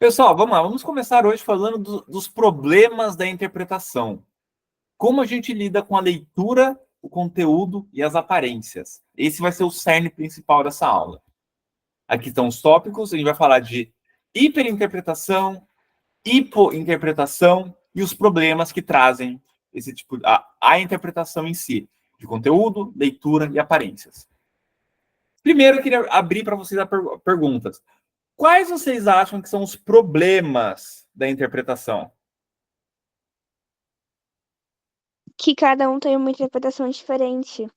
Pessoal, vamos lá. Vamos começar hoje falando dos problemas da interpretação. Como a gente lida com a leitura, o conteúdo e as aparências. Esse vai ser o cerne principal dessa aula. Aqui estão os tópicos. A gente vai falar de hiperinterpretação, hipointerpretação e os problemas que trazem esse tipo a interpretação em si, de conteúdo, leitura e aparências. Primeiro, eu queria abrir para vocês perguntas. Quais vocês acham que são os problemas da interpretação? Que cada um tem uma interpretação diferente.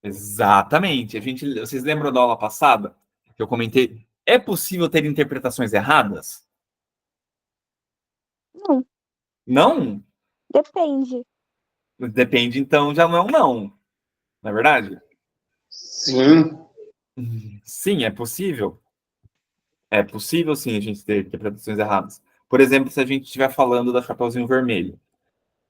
Exatamente. Vocês lembram da aula passada que eu comentei? É possível ter interpretações erradas? Não, Não? depende. Depende, então já não é um não. Não é verdade? Sim. Sim, é possível. É possível, sim, a gente ter interpretações erradas. Por exemplo, se a gente estiver falando da Chapeuzinho Vermelho.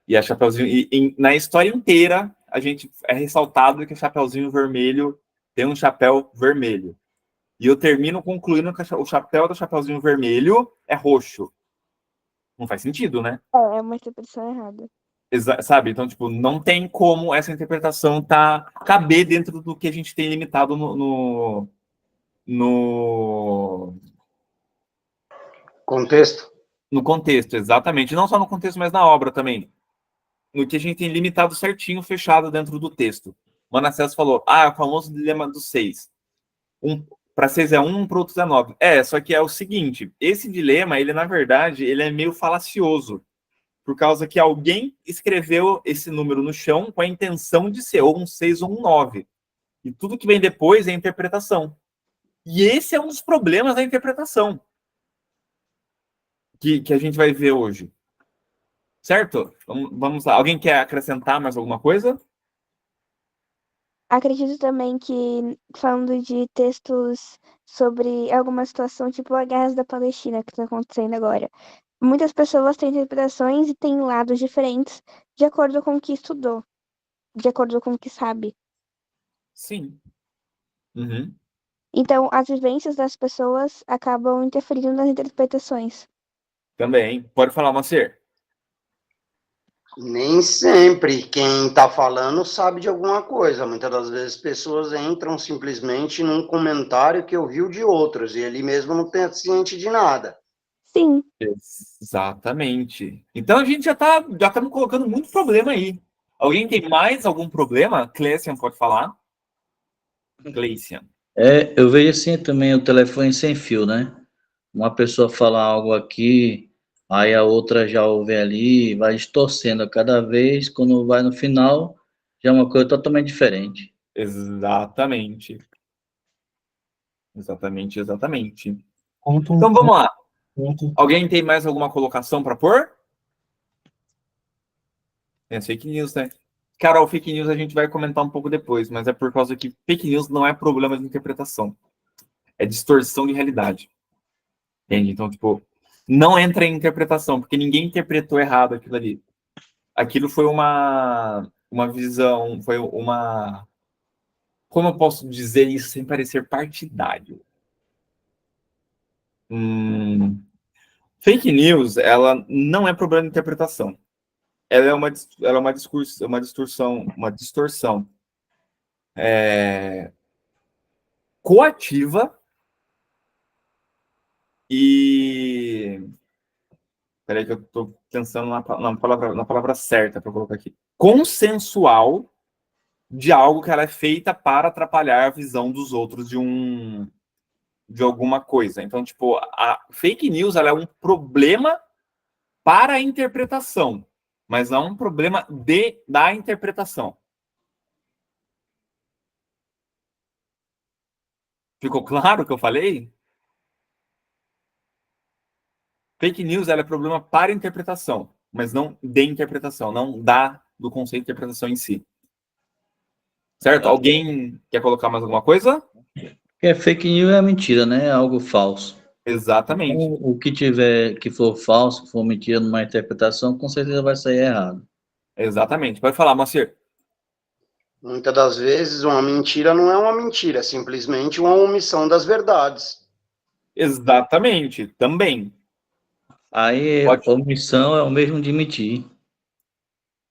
E a Chapeuzinho... na história inteira, a gente é ressaltado que a Chapeuzinho Vermelho tem um chapéu vermelho. E eu termino concluindo que o chapéu do Chapeuzinho Vermelho é roxo. Não faz sentido, né? É uma interpretação errada. Sabe? Então, tipo, não tem como essa interpretação caber dentro do que a gente tem limitado no Contexto. no contexto, exatamente. Não só no contexto, mas na obra também. No que a gente tem limitado certinho, fechado dentro do texto. Manassés falou, é o famoso dilema dos 6. Para 6 é 1, para outros é 9. Só que é o seguinte, esse dilema, ele na verdade, ele é meio falacioso. Por causa que alguém escreveu esse número no chão com a intenção de ser ou um 6 ou um 9. E tudo que vem depois é interpretação. E esse é um dos problemas da interpretação que a gente vai ver hoje. Certo? Vamos lá. Alguém quer acrescentar mais alguma coisa? Acredito também que, falando de textos sobre alguma situação, tipo a guerra da Palestina que está acontecendo agora, muitas pessoas têm interpretações e têm lados diferentes de acordo com o que estudou, de acordo com o que sabe. Sim. Uhum. Então, as vivências das pessoas acabam interferindo nas interpretações. Também. Pode falar, Macer. Nem sempre quem está falando sabe de alguma coisa. Muitas das vezes pessoas entram simplesmente num comentário que ouviu de outros e ele mesmo não tem ciente de nada. Sim. Exatamente. Então a gente já estamos colocando muito problema aí. Alguém tem mais algum problema? Cleician pode falar. Cleician. Eu vejo assim também o telefone sem fio, né? Uma pessoa fala algo aqui, aí a outra já ouve ali, vai distorcendo a cada vez, quando vai no final, já é uma coisa totalmente diferente. Exatamente. Exatamente. Conta um Então vamos lá. ponto. Alguém tem mais alguma colocação para pôr? É fake news, né? Cara, o fake news a gente vai comentar um pouco depois, mas é por causa que fake news não é problema de interpretação. É distorção de realidade. Entende? Então, tipo, não entra em interpretação, porque ninguém interpretou errado aquilo ali. Aquilo foi uma visão, foi uma... Como eu posso dizer isso sem parecer partidário? Fake news, ela não é problema de interpretação. Ela é uma distorção coativa e... Peraí que eu estou pensando na palavra certa para colocar aqui. Consensual de algo que ela é feita para atrapalhar a visão dos outros de alguma coisa. Então, tipo, a fake news ela é um problema para a interpretação, mas não um problema da interpretação. Ficou claro o que eu falei? Fake news ela é problema para a interpretação, mas não de interpretação, não do conceito de interpretação em si. Certo? Alguém quer colocar mais alguma coisa? Porque fake news é mentira, né? É algo falso. Exatamente. Então, o que tiver, que for falso, que for mentira numa interpretação, com certeza vai sair errado. Exatamente. Pode falar, Macir. Muitas das vezes uma mentira não é uma mentira, é simplesmente uma omissão das verdades. Exatamente, também. Aí, Pode. omissão é o mesmo de mentir.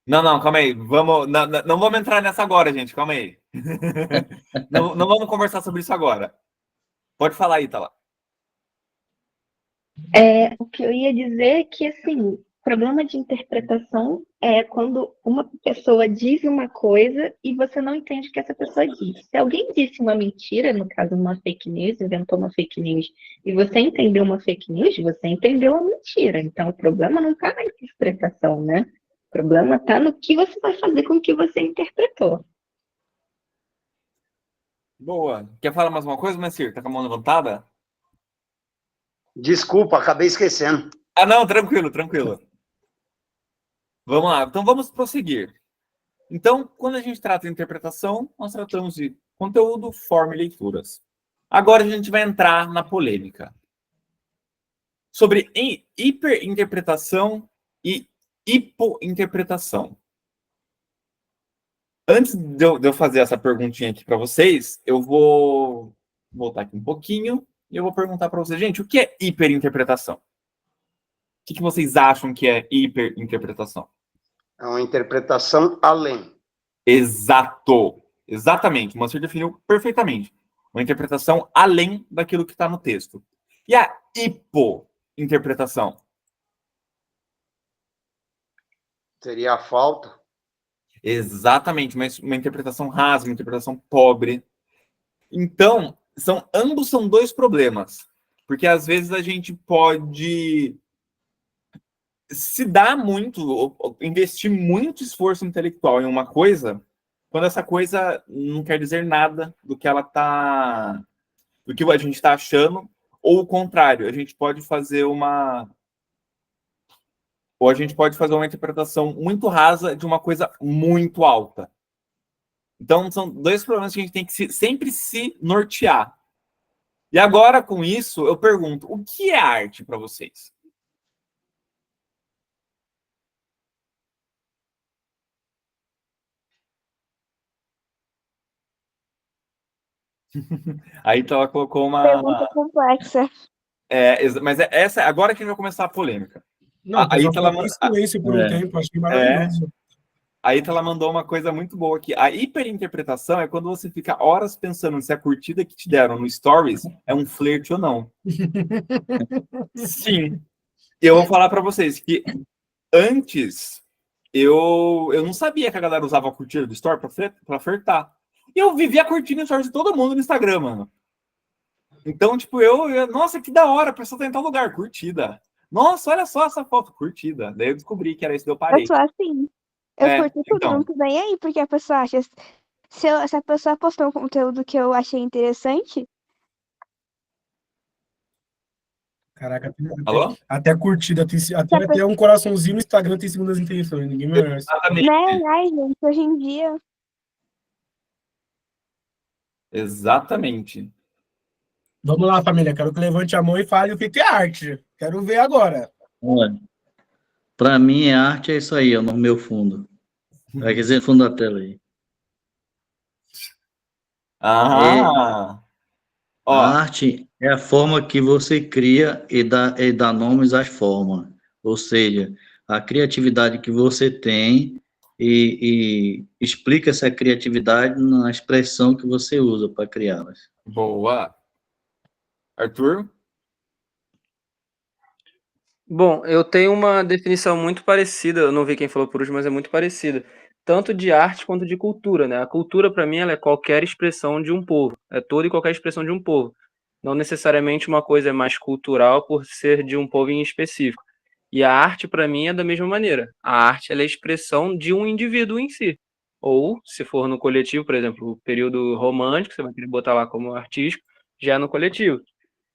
Não, calma aí. Vamos, não vamos entrar nessa agora, gente. Calma aí. Não vamos conversar sobre isso agora. Pode falar aí, Tala. O que eu ia dizer é que, assim, problema de interpretação é quando uma pessoa diz uma coisa e você não entende o que essa pessoa disse. Se alguém disse uma mentira, no caso uma fake news, inventou uma fake news, e você entendeu uma fake news, você entendeu a mentira. Então, o problema não está na interpretação, né? O problema está no que você vai fazer com o que você interpretou. Boa. Quer falar mais uma coisa, Messir? Tá com a mão levantada? Desculpa, acabei esquecendo. Ah, não, tranquilo. Vamos lá, então vamos prosseguir. Então, quando a gente trata de interpretação, nós tratamos de conteúdo, forma e leituras. Agora a gente vai entrar na polêmica sobre hiperinterpretação e hipointerpretação. Antes de eu fazer essa perguntinha aqui para vocês, eu vou voltar aqui um pouquinho e eu vou perguntar para vocês, gente, o que é hiperinterpretação? O que vocês acham que é hiperinterpretação? É uma interpretação além. Exatamente. O Mansur definiu perfeitamente. Uma interpretação além daquilo que está no texto. E a hipointerpretação? Seria a falta. Exatamente, uma interpretação rasa, uma interpretação pobre. Então, ambos são dois problemas. Porque às vezes a gente pode se dar muito, investir muito esforço intelectual em uma coisa, quando essa coisa não quer dizer nada do que do que a gente está achando, ou o contrário, a gente pode fazer uma interpretação muito rasa de uma coisa muito alta. Então, são dois problemas que a gente tem que sempre se nortear. E agora, com isso, eu pergunto, o que é arte para vocês? Aí então, ela colocou uma... Pergunta complexa. Mas essa, agora que a gente vai começar a polêmica. Não, Aí pessoal, ficou em silêncio por um tempo, achei maravilhoso. Aí ela mandou uma coisa muito boa aqui. A hiperinterpretação é quando você fica horas pensando se a curtida que te deram no Stories é um flerte ou não. Sim. Eu vou falar para vocês que antes eu não sabia que a galera usava a curtida do Story para flertar. E eu vivia curtindo o Stories de todo mundo no Instagram, mano. Então, tipo, nossa, que da hora, a pessoa tá em tal lugar, curtida. Nossa, olha só essa foto, curtida. Daí eu descobri que era isso, daí eu parei. Eu sou assim. Eu curto tudo, então. não tô nem aí, porque a pessoa acha. Se a pessoa postou um conteúdo que eu achei interessante. Caraca, Alô? até a curtida, até um coraçãozinho no Instagram tem segundas intenções, ninguém merece. Né? Ai, gente, hoje em dia. Exatamente. Vamos lá, família, quero que levante a mão e fale o que é arte. Quero ver agora. Olha, para mim, arte é isso aí, ó, no meu fundo. Quer dizer, fundo da tela aí. Ah! A arte é a forma que você cria e dá nomes às formas. Ou seja, a criatividade que você tem e explica essa criatividade na expressão que você usa para criá-las. Boa. Arthur? Bom, eu tenho uma definição muito parecida, eu não vi quem falou por último, mas é muito parecida. Tanto de arte quanto de cultura, né? A cultura, para mim, ela é qualquer expressão de um povo. É toda e qualquer expressão de um povo. Não necessariamente uma coisa é mais cultural por ser de um povo em específico. E a arte, para mim, é da mesma maneira. A arte, ela é a expressão de um indivíduo em si. Ou, se for no coletivo, por exemplo, o período romântico, você vai querer botar lá como artístico, já é no coletivo.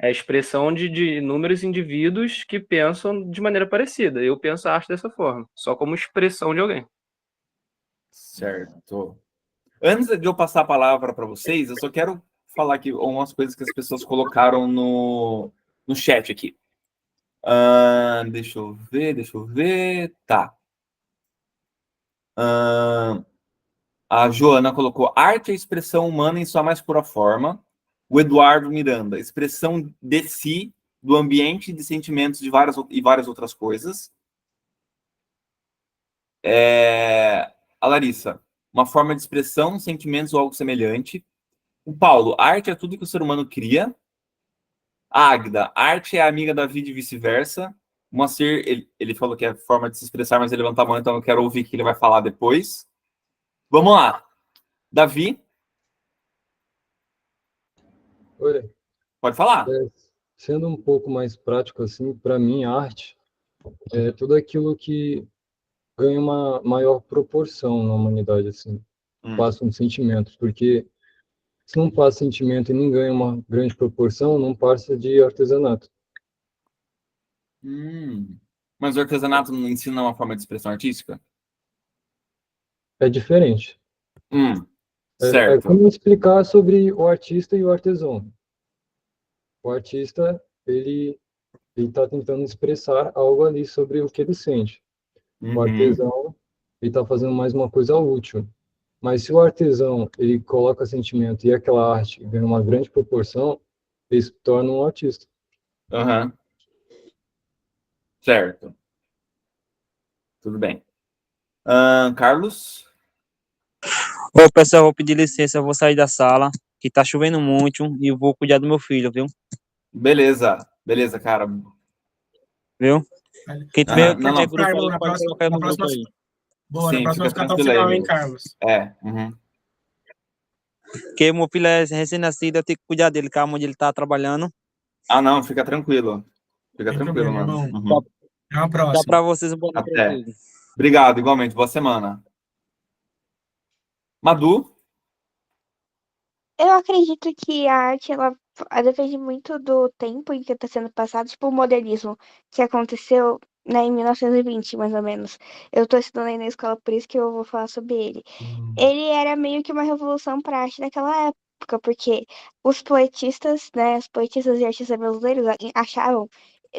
É a expressão de inúmeros indivíduos que pensam de maneira parecida. Eu penso a arte dessa forma, só como expressão de alguém. Certo. Antes de eu passar a palavra para vocês, eu só quero falar aqui algumas coisas que as pessoas colocaram no chat aqui. Deixa eu ver. Tá. A Joana colocou arte é expressão humana em sua mais pura forma. O Eduardo Miranda, expressão de si do ambiente, de sentimentos e várias outras coisas. A Larissa, uma forma de expressão, sentimentos ou algo semelhante. O Paulo, arte é tudo que o ser humano cria. A Águida, arte é amiga da vida e vice-versa. O Moacir, ele falou que é forma de se expressar, mas ele levantou a mão, então eu quero ouvir o que ele vai falar depois. Vamos lá. Davi, Olha, pode falar. sendo um pouco mais prático, assim, para mim, a arte é tudo aquilo que ganha uma maior proporção na humanidade, assim, passa um sentimento, porque se não passa sentimento e nem ganha uma grande proporção, não passa de artesanato. Mas o artesanato não ensina uma forma de expressão artística? É diferente. É Certo. como explicar sobre o artista e o artesão. O artista, ele está tentando expressar algo ali sobre o que ele sente. O artesão, ele está fazendo mais uma coisa útil. Mas se o artesão, ele coloca sentimento e aquela arte ganha uma grande proporção, ele se torna um artista. Certo. Tudo bem. Carlos? Ô, pessoal, vou pedir licença, eu vou sair da sala, que tá chovendo muito, e eu vou cuidar do meu filho, viu? Beleza, cara. Viu? Quem tiver Não, grupo aí, na pode próxima, colocar na no próxima, grupo aí. boa, Sim, na próxima fica fica até o tranquilo aí, final, hein, amigo. Carlos? Porque meu filho é recém-nascido, eu tenho que cuidar dele, calma, onde ele tá trabalhando. Não, fica tranquilo. Fica tranquilo, mano. Até a Dá próxima. pra vocês um bom dia pra Até. todos. Obrigado, igualmente. Boa semana. Madu? Eu acredito que a arte, ela depende muito do tempo em que está sendo passado, tipo o modernismo, que aconteceu, né, em 1920, mais ou menos. Eu estou estudando aí na escola, por isso que eu vou falar sobre ele. Ele era meio que uma revolução para a arte naquela época, porque os poetistas, né, os poetistas e artistas brasileiros achavam,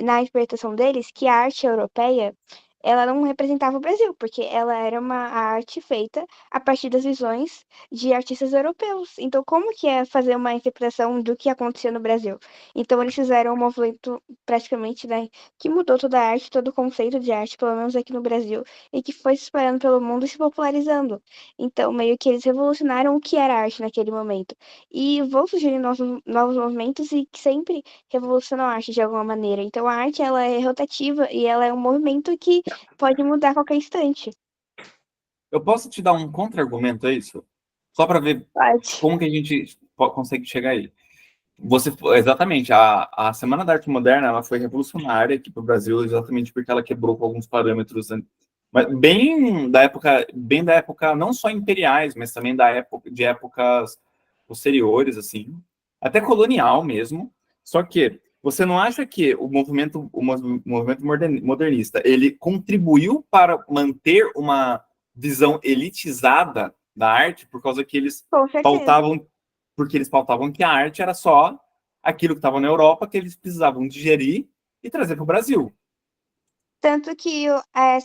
na interpretação deles, que a arte europeia ela não representava o Brasil, porque ela era uma arte feita a partir das visões de artistas europeus. Então, como que é fazer uma interpretação do que acontecia no Brasil? Então, eles fizeram um movimento praticamente, né, que mudou toda a arte, todo o conceito de arte, pelo menos aqui no Brasil, e que foi se espalhando pelo mundo e se popularizando. Então, meio que eles revolucionaram o que era arte naquele momento. E vão surgir novos movimentos e que sempre revolucionam a arte de alguma maneira. Então, a arte, ela é rotativa e ela é um movimento que pode mudar a qualquer instante. Eu posso te dar um contra-argumento a isso? Só para ver como que a gente consegue chegar aí. Exatamente, a Semana da Arte Moderna ela foi revolucionária aqui para o Brasil, exatamente porque ela quebrou com alguns parâmetros, mas bem da época não só imperiais, mas também de épocas posteriores, assim, até colonial mesmo. Só que você não acha que o movimento modernista ele contribuiu para manter uma visão elitizada da arte, por causa que eles pautavam que a arte era só aquilo que estava na Europa, que eles precisavam digerir e trazer para o Brasil. Tanto que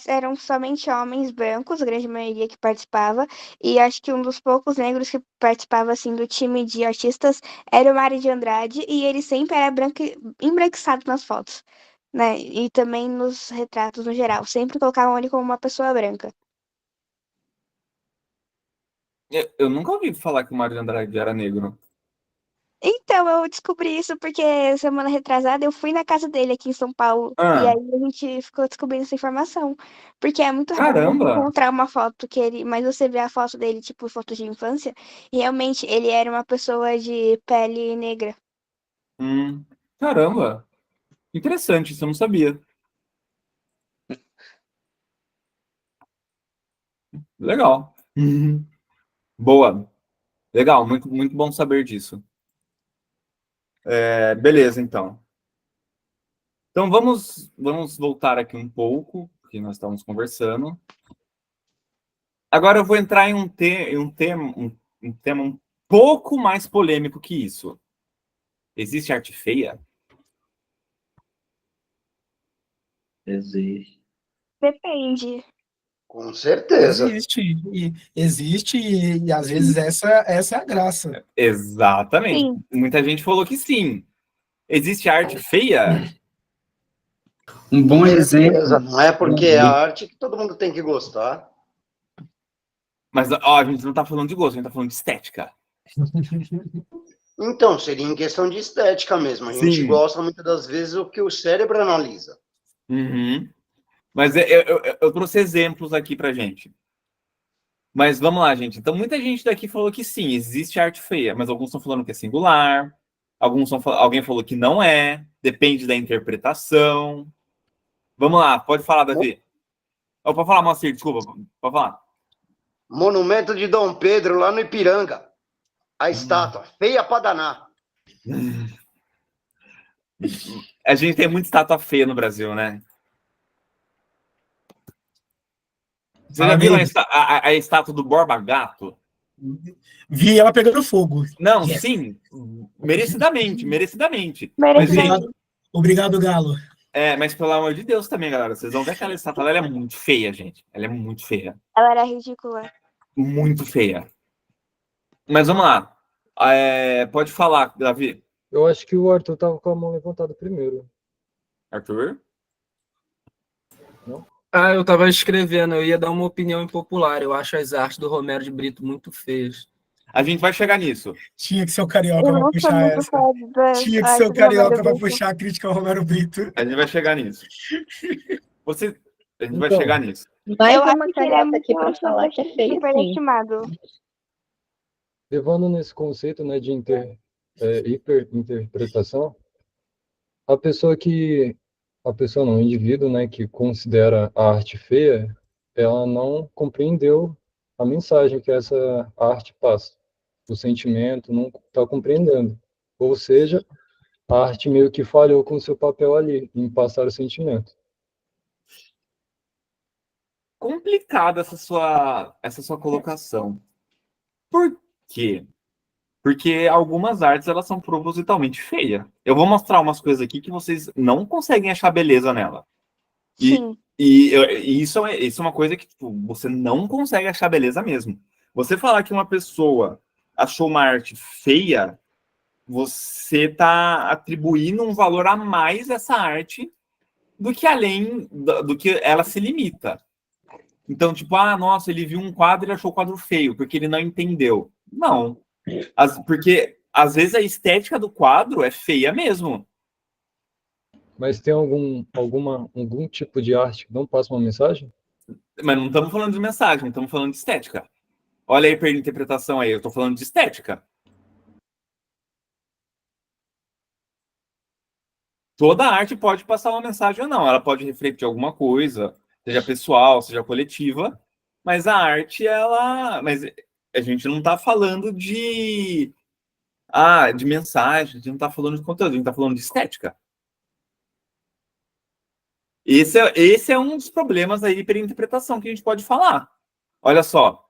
eram somente homens brancos, a grande maioria que participava, e acho que um dos poucos negros que participava assim do time de artistas era o Mário de Andrade, e ele sempre era embranquiçado nas fotos, né? E também nos retratos no geral, sempre colocavam ele como uma pessoa branca. Eu nunca ouvi falar que o Mário de Andrade era negro. Então, eu descobri isso porque semana retrasada eu fui na casa dele aqui em São Paulo. E aí a gente ficou descobrindo essa informação. Porque é muito raro você encontrar uma foto que ele. Mas você vê a foto dele, tipo, foto de infância, e realmente ele era uma pessoa de pele negra. Caramba! Interessante, isso eu não sabia. Legal. Boa. Legal, muito, muito bom saber disso. Beleza, então. Então vamos voltar aqui um pouco, porque nós estamos conversando. Agora eu vou entrar em um tema um pouco mais polêmico que isso. Existe arte feia? Existe. Depende. Com certeza. Existe e às vezes essa é a graça. Exatamente. Sim. Muita gente falou que sim. Existe arte feia? Um bom Com exemplo. certeza, não é porque é arte que todo mundo tem que gostar. Mas, ó, a gente não tá falando de gosto, a gente tá falando de estética. Então, seria em questão de estética mesmo. A gente Sim. gosta muitas das vezes o que o cérebro analisa. Uhum. Mas eu trouxe exemplos aqui pra gente. Mas vamos lá, gente. Então, muita gente daqui falou que sim, existe arte feia, mas alguns estão falando que é singular, alguém falou que não é, depende da interpretação. Vamos lá, pode falar, Davi. Oh, pode falar, Moacir, desculpa, pode falar. Monumento de Dom Pedro, lá no Ipiranga. A estátua, feia pra danar. A gente tem muita estátua feia no Brasil, né? Você já viu a estátua do Borba Gato? Vi ela pegando fogo. Não, sim, merecidamente. Obrigado, Galo. Mas pelo amor de Deus também, galera. Vocês vão ver aquela estátua, ela é muito feia, gente. Ela é muito feia. Ela era ridícula. Muito feia. Mas vamos lá. Pode falar, Davi. Eu acho que o Arthur tava com a mão levantada primeiro. Arthur? Não? Eu tava escrevendo, eu ia dar uma opinião impopular. Eu acho as artes do Romero de Brito muito feias. A gente vai chegar nisso. Tinha que ser o Carioca pra puxar essa. Tinha que ser o Carioca pra puxar a crítica ao Romero Brito. A gente vai chegar nisso. A gente vai chegar nisso. Mais Eu uma acho que ele é carioca aqui pra falar que é feio, sim. superestimado. Levando nesse conceito, né, de hiperinterpretação, o indivíduo, né, que considera a arte feia, ela não compreendeu a mensagem que essa arte passa. O sentimento não está compreendendo. Ou seja, a arte meio que falhou com o seu papel ali, em passar o sentimento. Complicada essa sua colocação. Por quê? Porque algumas artes, elas são propositalmente feias. Eu vou mostrar umas coisas aqui que vocês não conseguem achar beleza nela. Sim. E isso é uma coisa que tipo, você não consegue achar beleza mesmo. Você falar que uma pessoa achou uma arte feia, você está atribuindo um valor a mais a essa arte do que além do que ela se limita. Então, tipo, nossa, ele viu um quadro e achou o quadro feio, porque ele não entendeu. Não. Porque, às vezes, a estética do quadro é feia mesmo. Mas tem algum tipo de arte que não passa uma mensagem? Mas não estamos falando de mensagem, estamos falando de estética. Olha a hiperinterpretação aí, eu estou falando de estética. Toda arte pode passar uma mensagem ou não. Ela pode refletir alguma coisa, seja pessoal, seja coletiva, mas a arte, mas a gente não está falando de mensagem, a gente não está falando de conteúdo, a gente está falando de estética. Esse é um dos problemas da hiperinterpretação que a gente pode falar. Olha só,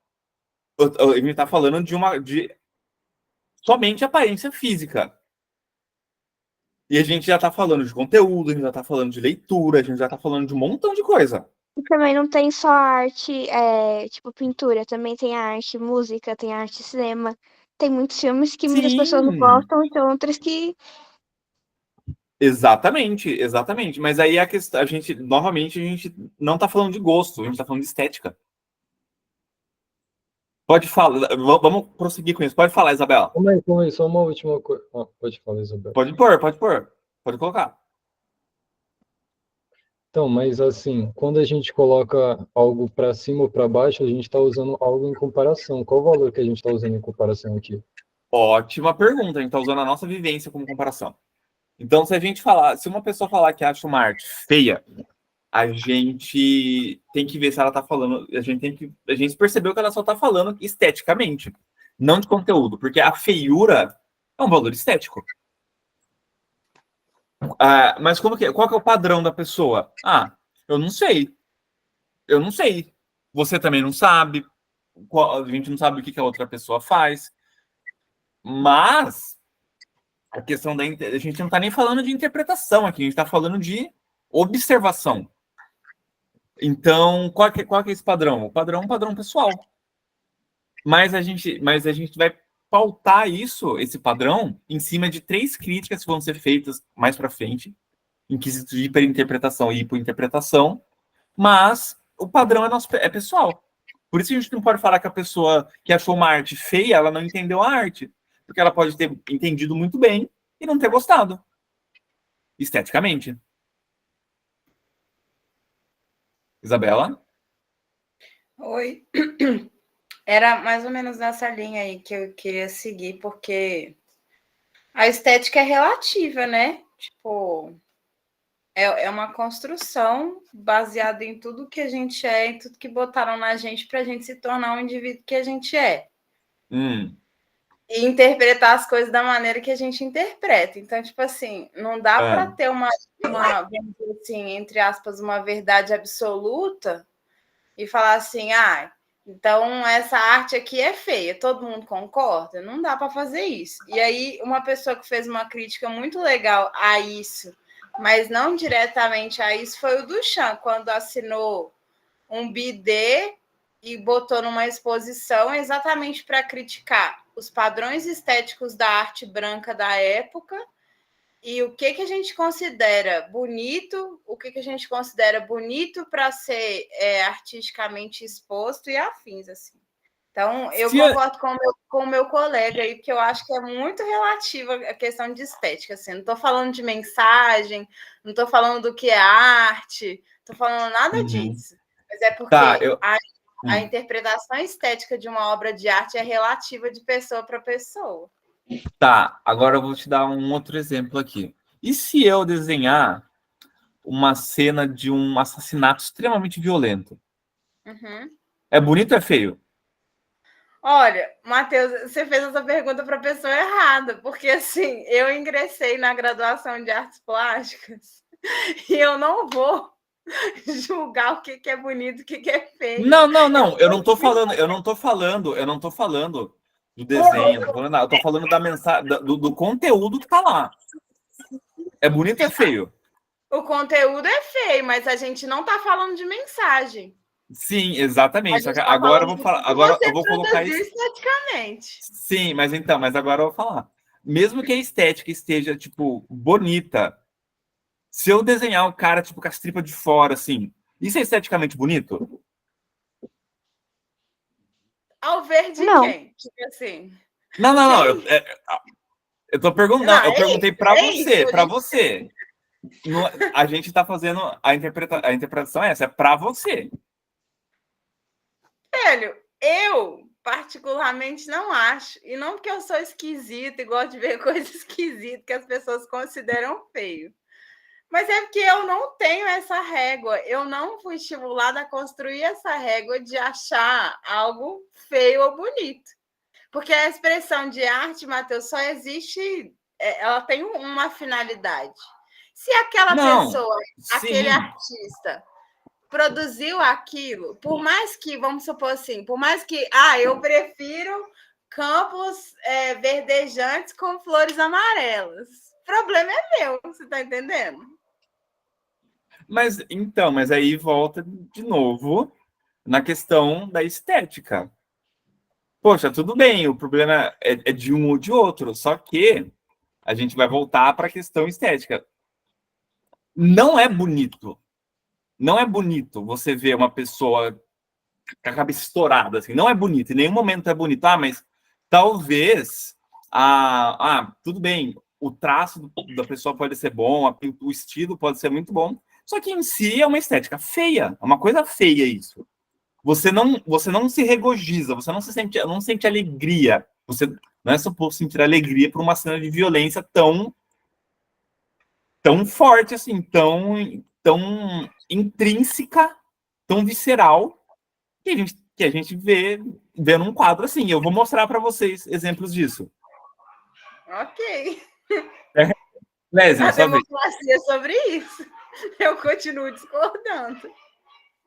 a gente está falando de somente aparência física. E a gente já está falando de conteúdo, a gente já está falando de leitura, a gente já está falando de um montão de coisa. E também não tem só arte, tipo pintura, também tem arte, música, tem arte, cinema. Tem muitos filmes que muitas pessoas não gostam e tem outras que... Exatamente. Mas aí a questão, novamente, a gente não está falando de gosto, a gente está falando de estética. Pode falar, vamos prosseguir com isso. Pode falar, Isabela. Calma aí, só uma última coisa. Pode falar, Isabela. Pode pôr. Pode colocar. Então, mas assim, quando a gente coloca algo para cima ou para baixo, a gente está usando algo em comparação. Qual o valor que a gente está usando em comparação aqui? Ótima pergunta. A gente está usando a nossa vivência como comparação. Então, se uma pessoa falar que acha uma arte feia, a gente tem que ver se ela está falando. A gente percebeu que ela só está falando esteticamente, não de conteúdo, porque a feiura é um valor estético. Mas qual que é o padrão da pessoa? Eu não sei. Você também não sabe. A gente não sabe o que a outra pessoa faz. Mas a questão a gente não está nem falando de interpretação aqui, a gente está falando de observação. Então, qual que é esse padrão? O padrão é um padrão pessoal. Mas a gente vai pautar esse padrão, em cima de 3 críticas que vão ser feitas mais para frente, em quesito de hiperinterpretação e hipointerpretação, mas o padrão é pessoal. Por isso a gente não pode falar que a pessoa que achou uma arte feia, ela não entendeu a arte, porque ela pode ter entendido muito bem e não ter gostado, esteticamente. Isabela? Oi. Era mais ou menos nessa linha aí que eu queria seguir, porque a estética é relativa, né? Tipo, é uma construção baseada em tudo que a gente é, em tudo que botaram na gente para a gente se tornar um indivíduo que a gente é. E interpretar as coisas da maneira que a gente interpreta. Então, tipo assim, não dá para ter uma, vamos dizer assim, entre aspas, uma verdade absoluta e falar assim, então essa arte aqui é feia, todo mundo concorda? Não dá para fazer isso. E aí, uma pessoa que fez uma crítica muito legal a isso, mas não diretamente a isso, foi o Duchamp, quando assinou um bidê e botou numa exposição exatamente para criticar os padrões estéticos da arte branca da época e o que a gente considera bonito, a gente considera bonito para ser artisticamente exposto e afins, assim. Então, eu concordo com o meu colega aí, porque eu acho que é muito relativa a questão de estética, assim. Não estou falando de mensagem, não estou falando do que é arte, não estou falando nada disso. Mas é porque a interpretação estética de uma obra de arte é relativa de pessoa para pessoa. Tá, agora eu vou te dar um outro exemplo aqui. E se eu desenhar uma cena de um assassinato extremamente violento? É bonito ou é feio? Olha, Matheus, você fez essa pergunta para a pessoa errada, porque assim, eu ingressei na graduação de artes plásticas e eu não vou julgar o que é bonito, o que é feio. Não, eu não tô falando do desenho, eu tô falando da mensagem, do conteúdo que tá lá. É bonito ou é feio? O conteúdo é feio, mas a gente não tá falando de mensagem. Sim, exatamente. Agora eu vou falar, agora eu vou colocar isso esteticamente. Sim, mas agora eu vou falar. Mesmo que a estética esteja tipo bonita, se eu desenhar o cara tipo com as tripas de fora assim, isso é esteticamente bonito? Ao ver de quem? Tipo assim. Não. Eu tô perguntando, eu perguntei para você. A gente tá fazendo a interpretação é essa, é para você. Velho, eu particularmente não acho, e não porque eu sou esquisita e gosto de ver coisas esquisitas que as pessoas consideram feio, mas é porque eu não tenho essa régua, eu não fui estimulada a construir essa régua de achar algo feio ou bonito, porque a expressão de arte, Matheus, só existe, ela tem uma finalidade. Se aquela pessoa, aquele artista produziu aquilo, por mais que, vamos supor assim, por mais que, eu prefiro campos verdejantes com flores amarelas. O problema é meu, você está entendendo? Mas aí volta de novo na questão da estética. Poxa, tudo bem, o problema é de um ou de outro, só que a gente vai voltar para a questão estética. Não é bonito. Não é bonito você ver uma pessoa com a cabeça estourada, assim. Não é bonito, em nenhum momento é bonito. Mas talvez, tudo bem, o traço da pessoa pode ser bom, o estilo pode ser muito bom, só que em si é uma estética feia, é uma coisa feia isso. Você não se regozija, você não sente alegria. Você não é suposto sentir alegria por uma cena de violência tão forte, assim, tão intrínseca, tão visceral, que a gente vê num quadro assim. Eu vou mostrar para vocês exemplos disso. Ok. Lésia, a democracia é sobre isso. Eu continuo discordando.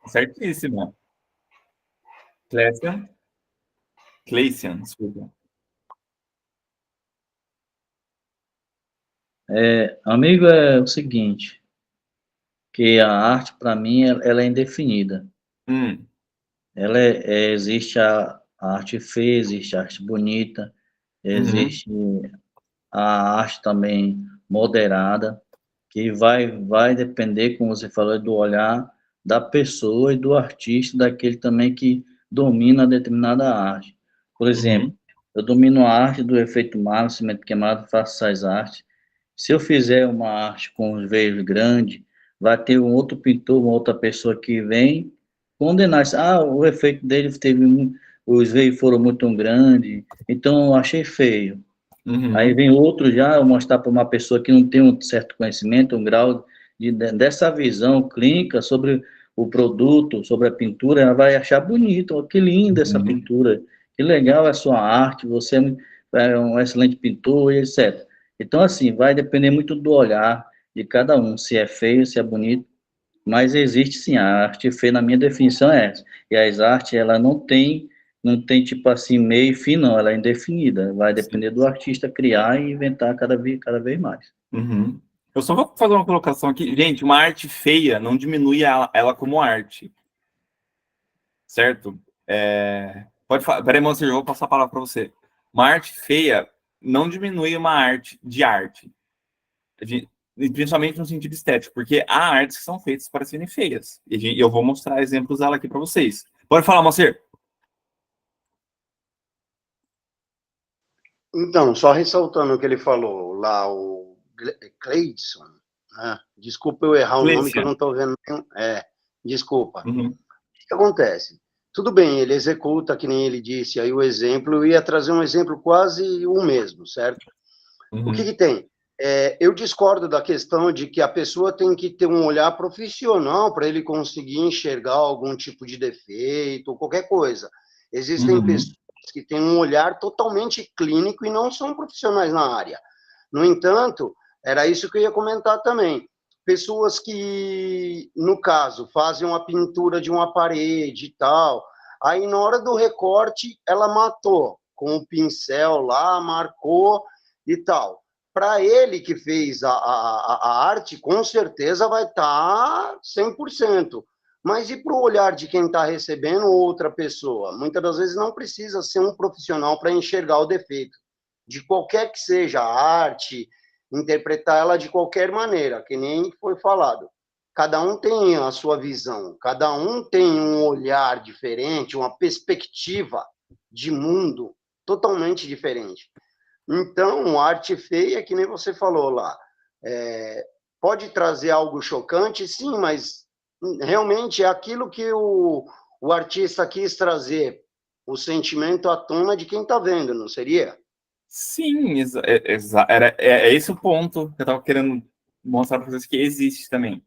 Certíssima. Cleician, desculpa. Amigo, é o seguinte, que a arte, para mim, ela é indefinida. Existe a arte feia, existe a arte bonita, existe a arte também moderada, que vai depender, como você falou, do olhar da pessoa e do artista, daquele também que domina determinada arte. Por exemplo, eu domino a arte do efeito Marley, cimento queimado, faço essas artes. Se eu fizer uma arte com os veios grandes, vai ter um outro pintor, uma outra pessoa que vem condenar isso. Ah, o efeito dele os veios foram muito grandes, então eu achei feio. Aí vem outro já mostrar para uma pessoa que não tem um certo conhecimento, um grau dessa visão clínica sobre o produto, sobre a pintura, ela vai achar bonito, oh, que linda essa pintura, que legal é a sua arte, você é um excelente pintor, etc. Então, assim, vai depender muito do olhar de cada um, se é feio, se é bonito, mas existe sim, a arte feia, na minha definição, é essa. E as artes, ela não tem, tipo assim, meio e fim, não, ela é indefinida, vai depender do artista criar e inventar cada vez mais. Eu só vou fazer uma colocação aqui. Gente, uma arte feia não diminui ela como arte. Certo? Pode falar. Peraí, Monser, eu vou passar a palavra para você. Uma arte feia não diminui uma arte de arte. Principalmente no sentido estético, porque há artes que são feitas para serem feias. E eu vou mostrar exemplos dela aqui para vocês. Pode falar, Monser. Então, só ressaltando o que ele falou lá, o Cleidson, né? Desculpa eu errar o nome que eu não estou vendo. Desculpa. O que acontece? Tudo bem, ele executa, que nem ele disse aí o exemplo, eu ia trazer um exemplo quase o mesmo, certo? O que tem? Eu discordo da questão de que a pessoa tem que ter um olhar profissional para ele conseguir enxergar algum tipo de defeito, ou qualquer coisa. Existem pessoas que têm um olhar totalmente clínico e não são profissionais na área. No entanto, era isso que eu ia comentar também. Pessoas que, no caso, fazem uma pintura de uma parede e tal, aí na hora do recorte ela matou com o pincel lá, marcou e tal. Para ele que fez a arte, com certeza vai estar 100%. Mas e para o olhar de quem está recebendo outra pessoa? Muitas das vezes não precisa ser um profissional para enxergar o defeito. De qualquer que seja a arte, interpretar ela de qualquer maneira, que nem foi falado. Cada um tem a sua visão, cada um tem um olhar diferente, uma perspectiva de mundo totalmente diferente. Então, arte feia, que nem você falou lá, pode trazer algo chocante, sim, mas realmente é aquilo que o artista quis trazer, o sentimento à tona de quem está vendo, não seria? Sim, é esse o ponto que eu estava querendo mostrar para vocês, que existe também.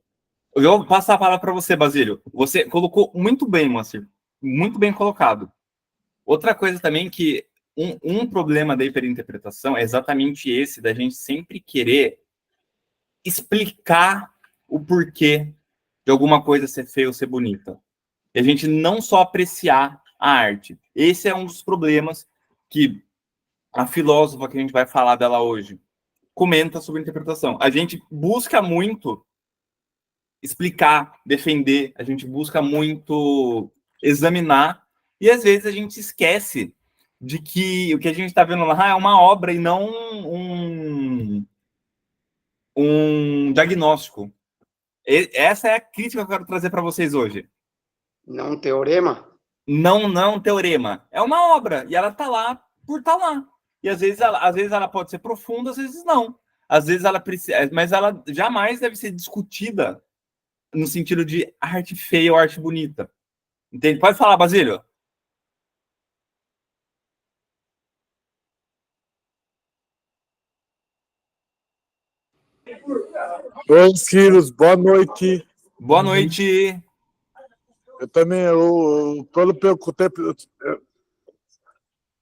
Eu vou passar a palavra para você, Basílio. Você colocou muito bem, Moacir. Muito bem colocado. Outra coisa também que um problema da hiperinterpretação é exatamente esse, da gente sempre querer explicar o porquê de alguma coisa ser feia ou ser bonita. E a gente não só apreciar a arte. Esse é um dos problemas que a filósofa que a gente vai falar dela hoje comenta sobre interpretação. A gente busca muito explicar, defender, a gente busca muito examinar, e às vezes a gente esquece de que o que a gente está vendo lá é uma obra e não um diagnóstico. Essa é a crítica que eu quero trazer para vocês hoje. Não um teorema? Não um teorema. É uma obra, e ela está lá por estar lá. E às vezes ela pode ser profunda, às vezes não. Às vezes ela precisa, mas ela jamais deve ser discutida no sentido de arte feia ou arte bonita. Entende? Pode falar, Basílio. Oi, filhos, boa noite. Boa noite. Eu também, pelo tempo,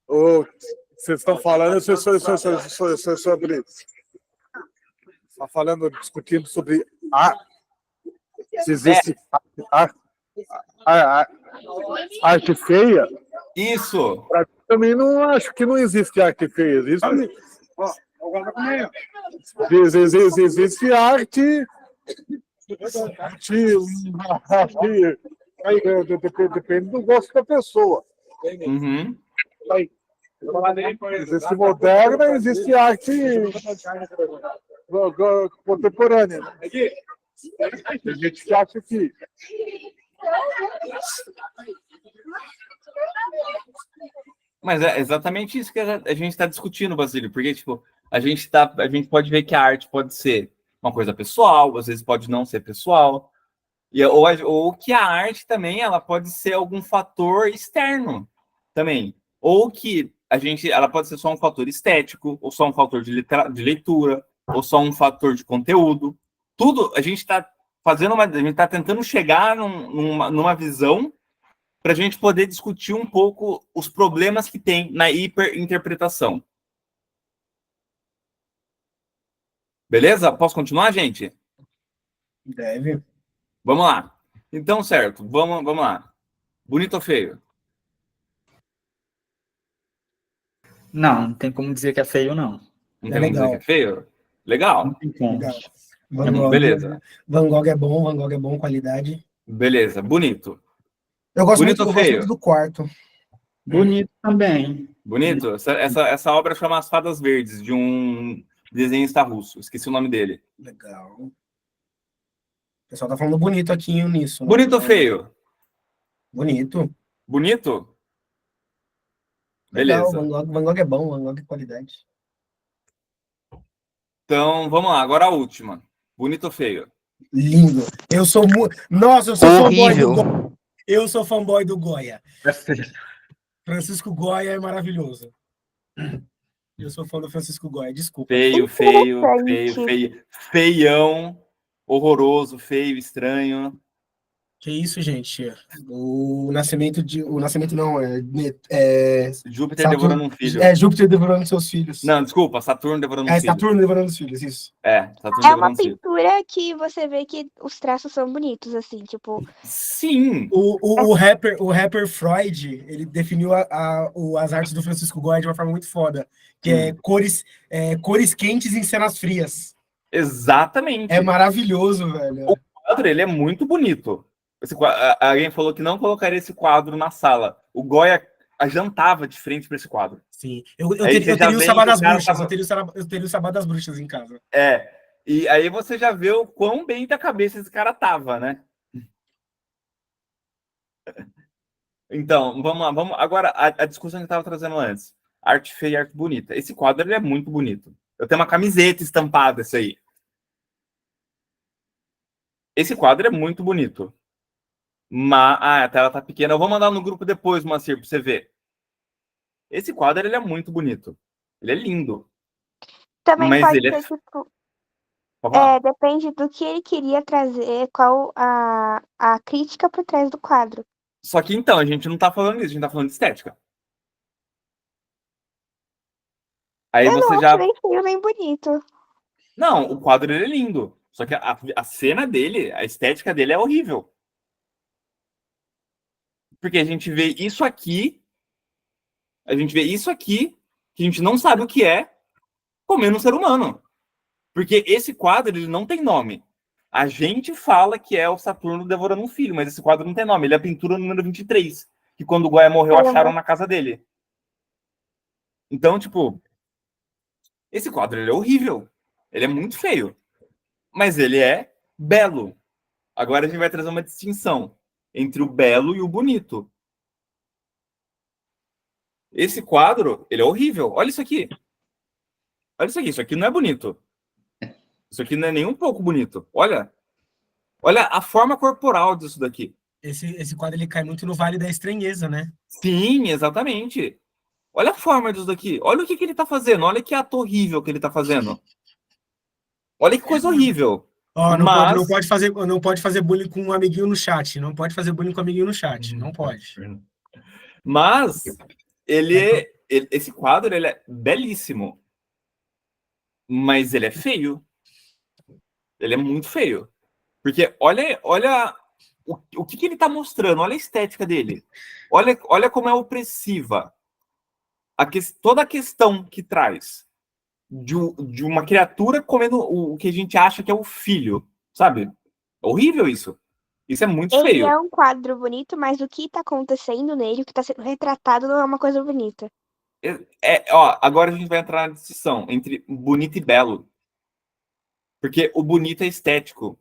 vocês estão falando, sobre. Está falando, discutindo sobre se existe arte feia. Isso. Também não acho que não existe arte feia. Existe arte. Depende do gosto da pessoa. Existe moderna, existe arte contemporânea. Tem gente que acha que... Mas é exatamente isso que a gente está discutindo, Basílio, porque tipo, a gente pode ver que a arte pode ser uma coisa pessoal, às vezes pode não ser pessoal, ou que a arte também ela pode ser algum fator externo também, ou que ela pode ser só um fator estético, ou só um fator de leitura, ou só um fator de conteúdo. Tudo a gente está fazendo a gente está tentando chegar numa visão para a gente poder discutir um pouco os problemas que tem na hiperinterpretação. Beleza? Posso continuar, gente? Deve. Vamos lá. Então, certo. Vamos lá. Bonito ou feio? Não tem como dizer que é feio, não. Não tem como dizer que é feio? Legal. Não tem como. Legal. Beleza. Van Gogh é bom, qualidade. Beleza. Bonito. Eu gosto Bonito muito, ou feio? gosto muito do quarto. Bonito também. Bonito? Essa obra chama As Fadas Verdes, de um desenhista russo. Esqueci o nome dele. Legal. O pessoal tá falando bonito aqui nisso. Né? Bonito ou feio? Bonito. Bonito? Legal, Beleza. Van Gogh é bom, Van Gogh é qualidade. Então, vamos lá. Agora a última. Bonito ou feio? Lindo. Nossa, eu sou fanboy Horrível. do Goya. Eu sou fanboy do Goya. Francisco Goya é maravilhoso. Eu sou fã do Francisco Goya, desculpa. Feio. Feião. Horroroso, feio, estranho. Que isso, gente? O nascimento não, Júpiter Saturno, devorando um filho. Júpiter devorando seus filhos. Não, desculpa, Saturno devorando um filho. Saturno devorando os filhos, isso. Saturno É uma devorando um filho. pintura que você vê que os traços são bonitos, assim, tipo... Sim! O rapper Freud, ele definiu as artes do Francisco Goya de uma forma muito foda, que é cores quentes em cenas frias. Exatamente. É maravilhoso, velho. O quadro, ele é muito bonito. Alguém falou que não colocaria esse quadro na sala. O Goya jantava de frente para esse quadro. Sim. Eu teria o Sabá das Bruxas. Eu teria o Sabá das Bruxas em casa. E aí você já vê o quão bem da cabeça esse cara tava, né? Então, vamos lá. Agora, a discussão que eu estava trazendo antes. Arte feia e arte bonita. Esse quadro, ele é muito bonito. Eu tenho uma camiseta estampada, esse aí. Esse quadro é muito bonito. A tela tá pequena. Eu vou mandar no grupo depois, Moacir, pra você ver. Esse quadro, ele é muito bonito. Ele é lindo. Também mas pode ele ser, tipo... é... depende do que ele queria trazer, qual a crítica por trás do quadro. Só que, então, a gente não tá falando disso. A gente tá falando de estética. Aí eu você não já... acho nem feio, nem bonito. Não, o quadro, ele é lindo. Só que a cena dele, a estética dele é horrível. Porque a gente vê isso aqui, que a gente não sabe o que é, comendo um ser humano. Porque esse quadro, ele não tem nome. A gente fala que é o Saturno devorando um filho, mas esse quadro não tem nome. Ele é a pintura número 23, que quando o Goya morreu, acharam na casa dele. Então, tipo, esse quadro, ele é horrível. Ele é muito feio. Mas ele é belo. Agora a gente vai trazer uma distinção entre o belo e o bonito. Esse quadro, ele é horrível. Olha isso aqui. Olha isso aqui. Isso aqui não é bonito. Isso aqui não é nem um pouco bonito. Olha a forma corporal disso daqui. Esse quadro, ele cai muito no Vale da Estranheza, né? Sim, exatamente. Olha a forma disso daqui. Olha o que ele tá fazendo. Olha que ato horrível que ele tá fazendo. Olha que coisa horrível. Não pode fazer bullying com um amiguinho no chat. Não pode fazer bullying com um amiguinho no chat. Não pode. Mas esse quadro, ele é belíssimo. Mas ele é feio. Ele é muito feio. Porque olha o que ele tá mostrando. Olha a estética dele. Olha como é opressiva. Toda a questão que traz de uma criatura comendo o que a gente acha que é o filho, sabe? É horrível isso. Isso é muito feio. Ele é um quadro bonito, mas o que tá acontecendo nele, o que tá sendo retratado, não é uma coisa bonita. Ó, agora a gente vai entrar na distinção entre bonito e belo. Porque o bonito é estético,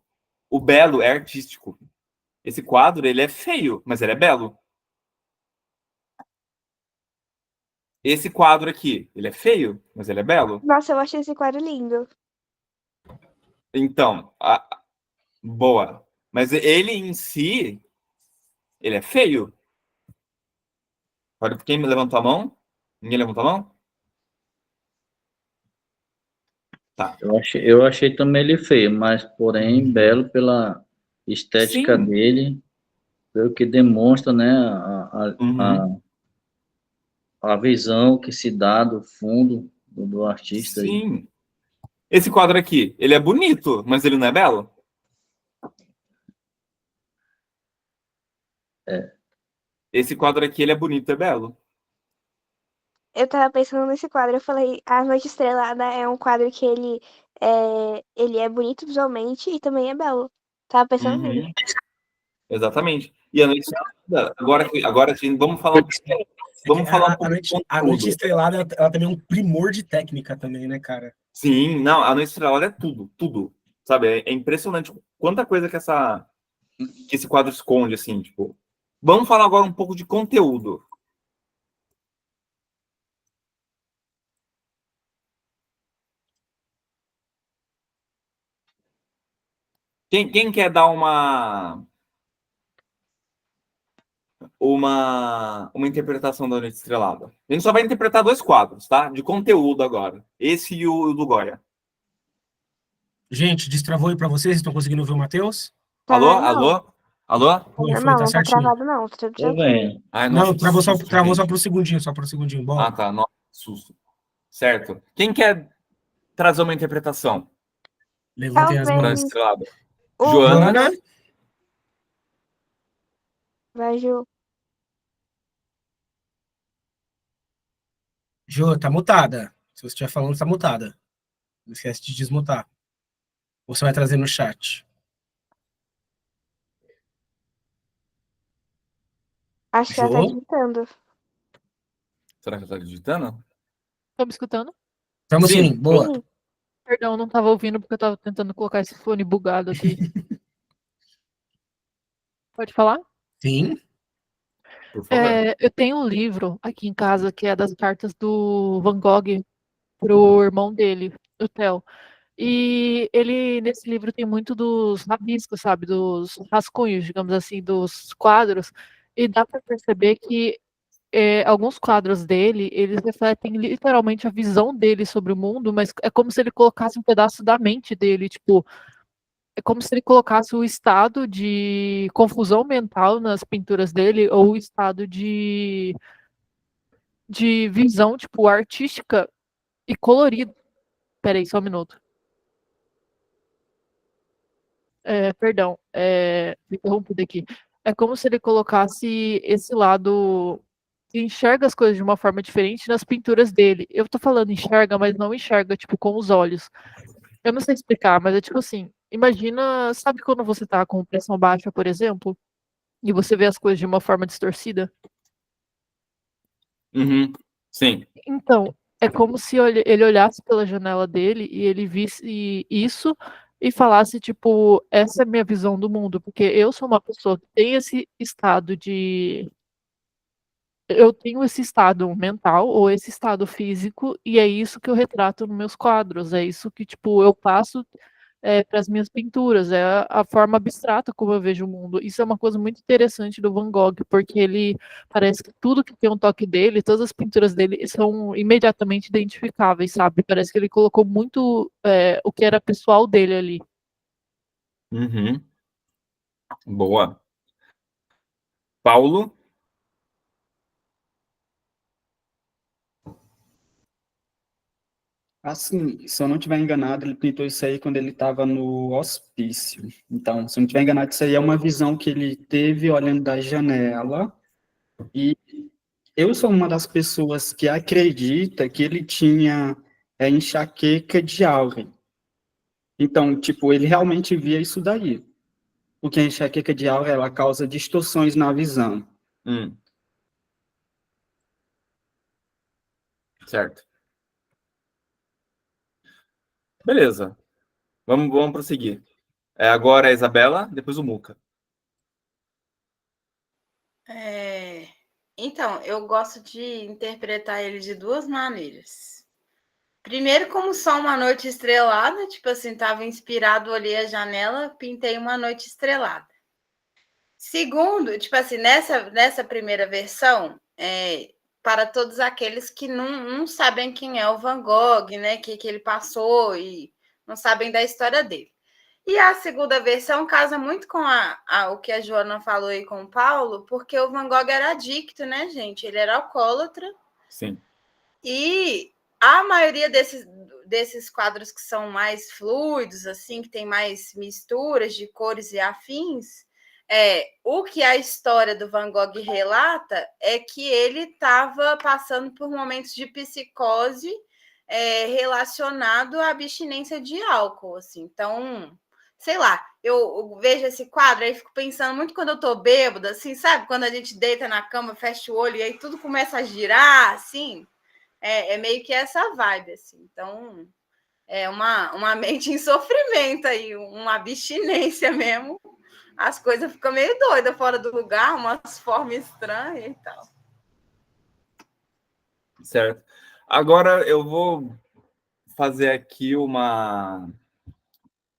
o belo é artístico. Esse quadro, ele é feio, mas ele é belo. Esse quadro aqui, ele é feio, mas ele é belo. Nossa, eu achei esse quadro lindo. Então, boa. Mas ele em si, ele é feio. Quem levantou a mão? Ninguém levantou a mão? Tá. Eu achei também ele feio, mas porém belo pela estética Sim. dele, pelo que demonstra, né, a visão que se dá do fundo do artista. Sim. Aí. Esse quadro aqui, ele é bonito, mas ele não é belo? É. Esse quadro aqui, ele é bonito e é belo. Eu tava pensando nesse quadro, eu falei, A Noite Estrelada é um quadro que ele é bonito visualmente e também é belo. Tava pensando nele. Exatamente. E a Noite Estrelada, agora sim, vamos falar um pouco. A Noite Estrelada, ela também é um primor de técnica também, né, cara? Sim, não, a Noite Estrelada é tudo. Sabe, é impressionante quanta coisa que esse quadro esconde, assim, tipo. Vamos falar agora um pouco de conteúdo. Quem quer dar uma interpretação da Noite Estrelada? A gente só vai interpretar 2 quadros, tá? De conteúdo agora. Esse e o do Goya. Gente, destravou aí pra vocês? Estão conseguindo ouvir o Matheus? Tá Alô? normal. Alô? Alô? Tá Foi, normal, tá não tá certinho. travado não. Tá tudo Tô tranquilo. vendo. Ai, Não, nossa, travou só gente. pro segundinho, só pro segundinho. Bom. Ah, tá. Nossa, susto. Certo. Quem quer trazer uma interpretação Levantem as da Noite Talvez. mãos. Estrelada? O Joana. Joana? Vai, Ju. Jô, tá mutada. Se você estiver falando, tá mutada. Não esquece de desmutar. Ou você vai trazer no chat. Acho que ela tá Jô? digitando. Será que ela tá digitando? Tá me escutando? Tamo sim, boa. Sim. Perdão, não tava ouvindo porque eu tava tentando colocar esse fone bugado aqui. Pode falar? Sim. Por favor. Eu tenho um livro aqui em casa que é das cartas do Van Gogh pro irmão dele, o Theo. E ele, nesse livro, tem muito dos rabiscos, sabe? Dos rascunhos, digamos assim, dos quadros. E dá para perceber que alguns quadros dele, eles refletem literalmente a visão dele sobre o mundo, mas é como se ele colocasse um pedaço da mente dele, tipo, é como se ele colocasse o estado de confusão mental nas pinturas dele, ou o estado de visão, tipo, artística e colorida. Peraí, só um minuto. Perdão, me interrompido aqui. É como se ele colocasse esse lado que enxerga as coisas de uma forma diferente nas pinturas dele. Eu tô falando enxerga, mas não enxerga, tipo, com os olhos. Eu não sei explicar, mas é tipo assim, imagina, sabe quando você tá com pressão baixa, por exemplo, e você vê as coisas de uma forma distorcida? Uhum. Sim. Então, é como se ele olhasse pela janela dele e ele visse isso e falasse, tipo, essa é a minha visão do mundo, porque eu sou uma pessoa que tem esse estado de. Eu tenho esse estado mental ou esse estado físico, e é isso que eu retrato nos meus quadros, é isso que, tipo, eu passo para as minhas pinturas, é a forma abstrata como eu vejo o mundo. Isso é uma coisa muito interessante do Van Gogh, porque ele parece que tudo que tem um toque dele, todas as pinturas dele são imediatamente identificáveis, sabe? Parece que ele colocou muito o que era pessoal dele ali. Uhum. Boa. Paulo? Assim, se eu não estiver enganado, ele pintou isso aí quando ele estava no hospício. Então, se eu não estiver enganado, isso aí é uma visão que ele teve olhando da janela. E eu sou uma das pessoas que acredita que ele tinha enxaqueca de Augen. Então, tipo, ele realmente via isso daí. Porque a enxaqueca de Augen, ela causa distorções na visão. Certo. Beleza. Vamos prosseguir. Agora a Isabela, depois o Muca. Então, eu gosto de interpretar ele de duas maneiras. Primeiro, como só uma noite estrelada, tipo assim, estava inspirado, olhei a janela, pintei uma noite estrelada. Segundo, tipo assim, nessa primeira versão, para todos aqueles que não sabem quem é o Van Gogh, né? Que ele passou e não sabem da história dele. E a segunda versão casa muito com o que a Joana falou aí com o Paulo, porque o Van Gogh era adicto, né, gente? Ele era alcoólatra. Sim. E a maioria desses quadros que são mais fluidos, assim, que tem mais misturas de cores e afins, o que a história do Van Gogh relata é que ele estava passando por momentos de psicose relacionado à abstinência de álcool, assim. Então, sei lá, eu vejo esse quadro e fico pensando muito quando eu tô bêbada, assim, sabe? Quando a gente deita na cama, fecha o olho e aí tudo começa a girar, assim. É meio que essa vibe, assim. Então, é uma mente em sofrimento aí, uma abstinência mesmo. As coisas ficam meio doidas fora do lugar, umas formas estranhas e tal. Certo. Agora eu vou fazer aqui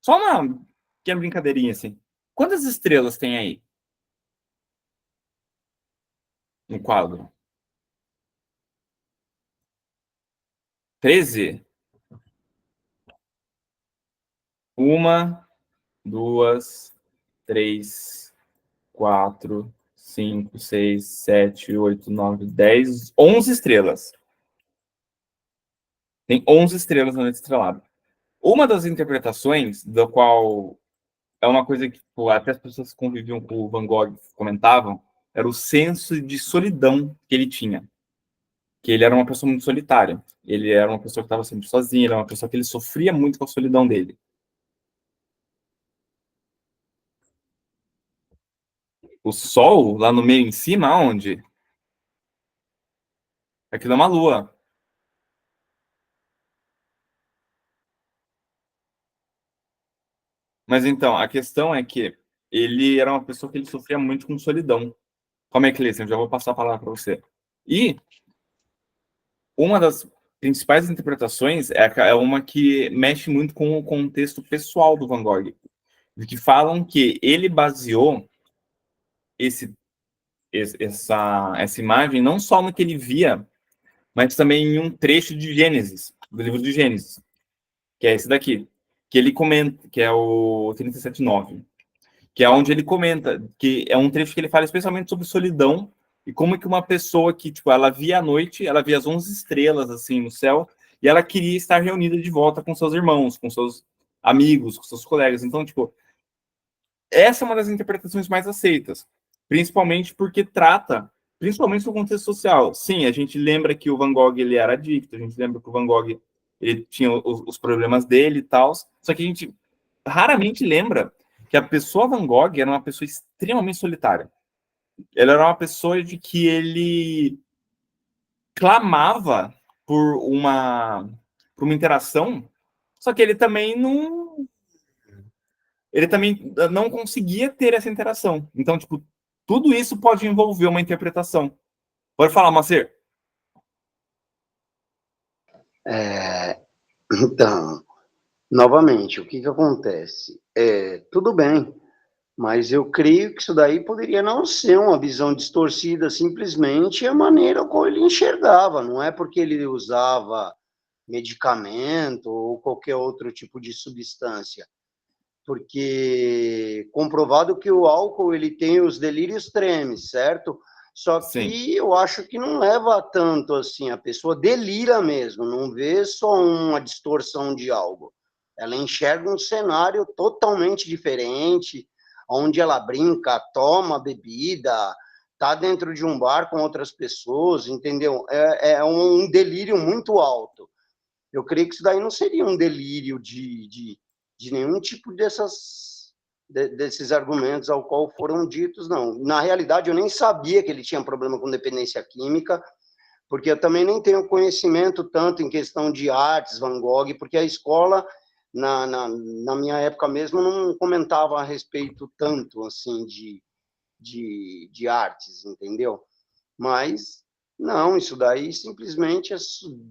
só uma pequena brincadeirinha, assim. Quantas estrelas tem aí no quadro? 13? 1, 2, 3, 4, 5, 6, 7, 8, 9, 10, 11 estrelas. Tem 11 estrelas na noite estrelada. Uma das interpretações, da qual é uma coisa que até as pessoas que conviviam com o Van Gogh comentavam, era o senso de solidão que ele tinha. Que ele era uma pessoa muito solitária. Ele era uma pessoa que estava sempre sozinho, ele era uma pessoa que ele sofria muito com a solidão dele. O sol, lá no meio em cima, aonde? Aquilo é uma lua. Mas então, a questão é que ele era uma pessoa que ele sofria muito com solidão. Como é que ele? Eu já vou passar a palavra para você. E uma das principais interpretações é uma que mexe muito com o contexto pessoal do Van Gogh, de que falam que ele baseou essa imagem não só no que ele via, mas também em um trecho de Gênesis, do livro de Gênesis, que é esse daqui, que ele comenta, que é o 37:9, que é onde ele comenta, que é um trecho que ele fala especialmente sobre solidão e como que uma pessoa que, tipo, ela via a noite, ela via as 11 estrelas, assim, no céu, e ela queria estar reunida de volta com seus irmãos, com seus amigos, com seus colegas. Então, tipo, essa é uma das interpretações mais aceitas, principalmente porque trata, principalmente no contexto social. Sim, a gente lembra que o Van Gogh, ele era adicto, a gente lembra que o Van Gogh, ele tinha os problemas dele e tal, só que a gente raramente lembra que a pessoa Van Gogh era uma pessoa extremamente solitária. Ela era uma pessoa de que ele clamava por uma interação, só que ele também não conseguia ter essa interação. Então, tipo, tudo isso pode envolver uma interpretação. Pode falar, Macer. Então, novamente, o que acontece? Tudo bem, mas eu creio que isso daí poderia não ser uma visão distorcida, simplesmente a maneira como ele enxergava, não é porque ele usava medicamento ou qualquer outro tipo de substância, porque comprovado que o álcool ele tem os delírios tremens, certo? Só que Sim. Eu acho que não leva tanto assim, a pessoa delira mesmo, não vê só uma distorção de algo. Ela enxerga um cenário totalmente diferente, onde ela brinca, toma bebida, tá dentro de um bar com outras pessoas, entendeu? É um delírio muito alto. Eu creio que isso daí não seria um delírio de nenhum tipo desses argumentos ao qual foram ditos, não. Na realidade, eu nem sabia que ele tinha problema com dependência química, porque eu também nem tenho conhecimento tanto em questão de artes, Van Gogh, porque a escola, na minha época mesmo, não comentava a respeito tanto, assim, de artes, entendeu? Mas, não, isso daí simplesmente,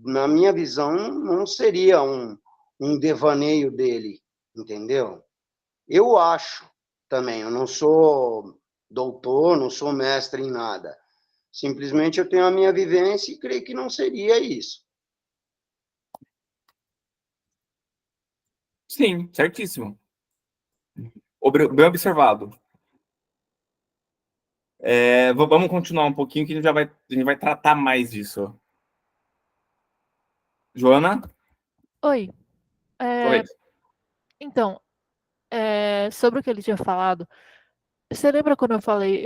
na minha visão, não seria um devaneio dele, entendeu? Eu acho também, eu não sou doutor, não sou mestre em nada. Simplesmente eu tenho a minha vivência e creio que não seria isso. Sim, certíssimo. Bem observado. Vamos continuar um pouquinho, que a gente vai tratar mais disso. Joana? Oi. Oi. Então, sobre o que ele tinha falado, você lembra quando eu falei,